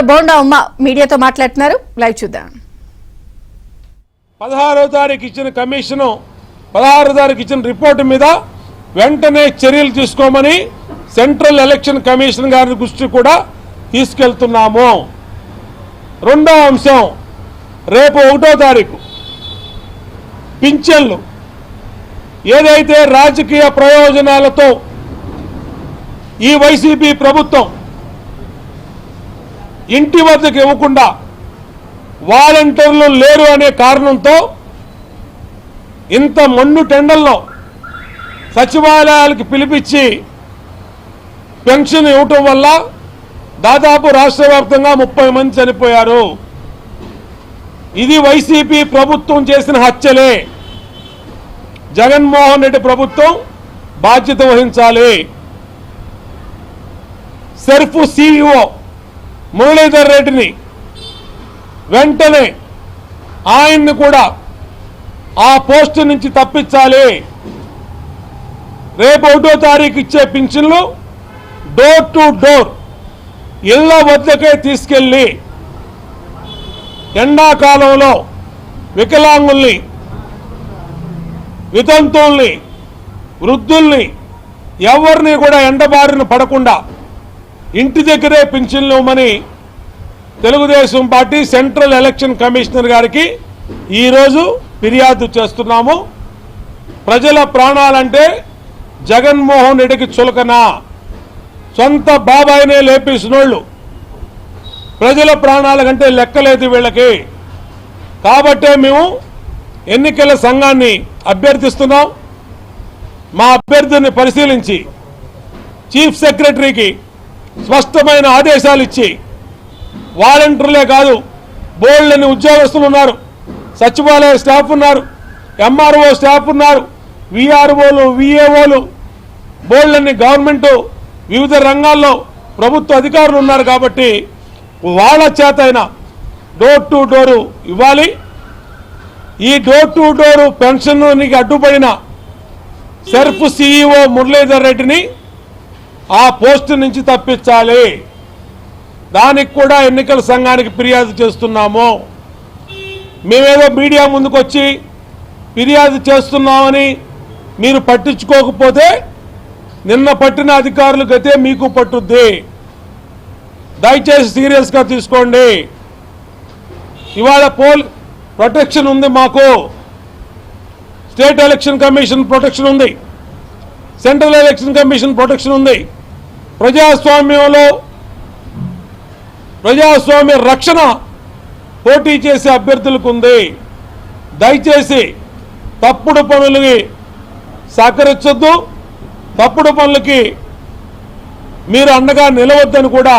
Commissioner bonda ఉమ్మ మీడియాతో మాట్లాడుతున్నారు. లైవ్ చూద్దాం. 16వ తారీఖు ఇచ్చిన కమిషను 16వ తారీఖు ఇచ్చిన రిపోర్టు మీద వెంటనే చర్యలు తీసుకోమని సెంట్రల్ ఎలక్షన్ కమిషన్ గారి దృష్టి కూడా తీసుకెళ్తున్నాము. రెండో అంశం, రేపు 1వ తారీఖు పింఛన్లు ఏదైతే రాజకీయ ప్రయోజనాలతో ఈ వైసీపీ ప్రభుత్వం ఇంటి వద్దకు ఇవ్వకుండా వాలంటీర్లు లేరు అనే కారణంతో ఇంత మొండు టెండర్లో సచివాలయాలకు పిలిపించి పెన్షన్ ఇవ్వటం వల్ల దాదాపు రాష్ట్ర వ్యాప్తంగా 30 మంది చనిపోయారు. ఇది వైసీపీ ప్రభుత్వం చేసిన హత్యలే. జగన్మోహన్ రెడ్డి ప్రభుత్వం బాధ్యత వహించాలి. సెర్ఫ్ CEO మురళీధర్ రెడ్డిని వెంటనే ఆయన్ని కూడా ఆ పోస్టు నుంచి తప్పించాలి. రేపు 1వ తారీఖు ఇచ్చే పింఛన్లు డోర్ టు డోర్ ఇళ్ల వద్దకే తీసుకెళ్లి ఎండాకాలంలో వికలాంగుల్ని, వితంతుల్ని, వృద్ధుల్ని ఎవరిని కూడా ఎండబారిన పడకుండా ఇంటి దగ్గరే పింఛన్లు ఇవ్వమని Telugu Desam party central election commissioner గారికి ఈరోజు ఫిర్యాదు చేస్తున్నాము. ప్రజల ప్రాణాలంటే జగన్మోహన్ రెడ్డికి చులకన. సొంత బాబాయినే లేపేసినోళ్ళు ప్రజల ప్రాణాల కంటే లెక్కలేదు వీళ్ళకి. కాబట్టే మేము ఎన్నికల సంఘాన్ని అభ్యర్థిస్తున్నాం. మా అభ్యర్థిని పరిశీలించి చీఫ్ సెక్రటరీకి స్పష్టమైన ఆదేశాలు ఇచ్చి, వాలంటీర్లే కాదు బోల్డని ఉద్యోగస్తులు ఉన్నారు, సచివాలయ స్టాఫ్ ఉన్నారు, MRO స్టాఫ్ ఉన్నారు, VROలు, VAOలు, బోల్డని గవర్నమెంట్ వివిధ రంగాల్లో ప్రభుత్వ అధికారులు ఉన్నారు. కాబట్టి వాళ్ళ చేతైనా డోర్ టు డోరు ఇవ్వాలి. ఈ డోర్ టు డోరు పెన్షన్కి అడ్డుపడిన సెర్ఫ్ CEO మురళీధర్ రెడ్డిని ఆ పోస్టు నుంచి తప్పించాలి. దానికి కూడా ఎన్నికల సంఘానికి ఫిర్యాదు చేస్తున్నాము. మేమేదో మీడియా ముందుకు వచ్చి ఫిర్యాదు చేస్తున్నామని మీరు పట్టించుకోకపోతే నిన్న పట్టిన అధికారులు గతే మీకు పట్టుద్ది. దయచేసి సీరియస్గా తీసుకోండి. ఇవాళ ప్రొటెక్షన్ ఉంది, మాకు స్టేట్ ఎలక్షన్ కమిషన్ ప్రొటెక్షన్ ఉంది, సెంట్రల్ ఎలక్షన్ కమిషన్ ప్రొటెక్షన్ ఉంది. ప్రజాస్వామ్య రక్షణ పోటీ చేసే అభ్యర్థులకు ఉంది. దయచేసి తప్పుడు పనులకి సహకరించొద్దు, తప్పుడు పనులకి మీరు అండగా నిలవద్దని కూడా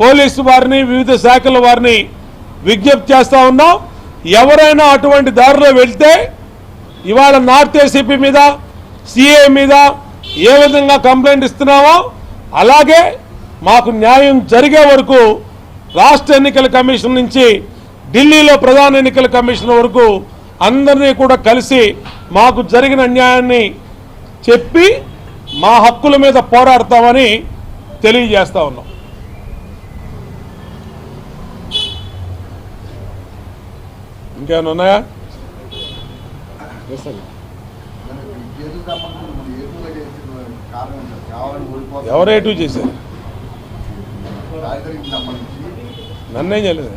పోలీసు వారిని, వివిధ శాఖల వారిని విజ్ఞప్తి చేస్తూ ఉన్నాం. ఎవరైనా అటువంటి దారిలో వెళ్తే ఇవాళ నార్త్ ఏసీపీ మీద, CA మీద ఏ విధంగా కంప్లైంట్ ఇస్తున్నామో అలాగే మాకు న్యాయం జరిగే వరకు రాష్ట్ర ఎన్నికల కమిషన్ నుంచి ఢిల్లీలో ప్రధాన ఎన్నికల కమిషన్ వరకు అందరినీ కూడా కలిసి మాకు జరిగిన అన్యాయాన్ని చెప్పి మా హక్కుల మీద పోరాడతామని తెలియజేస్తా ఉన్నాం. ఇంకేమైనా ఉన్నాయా? ఎవరేటూ చేశారు? నన్నేం చేయలేదు.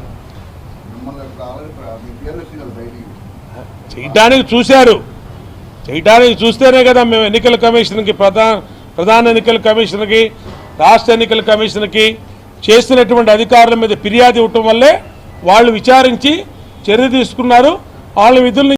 చేయటానికి చూశారు. చేయటానికి చూస్తేనే కదా మేము ఎన్నికల కమిషన్కి, ప్రధాన ఎన్నికల కమిషన్కి, రాష్ట్ర ఎన్నికల కమిషన్కి చేస్తున్నటువంటి అధికారుల మీద ఫిర్యాదు ఇవ్వటం వల్లే వాళ్ళు విచారించి చర్య తీసుకున్నారు. వాళ్ళ విధుల్ని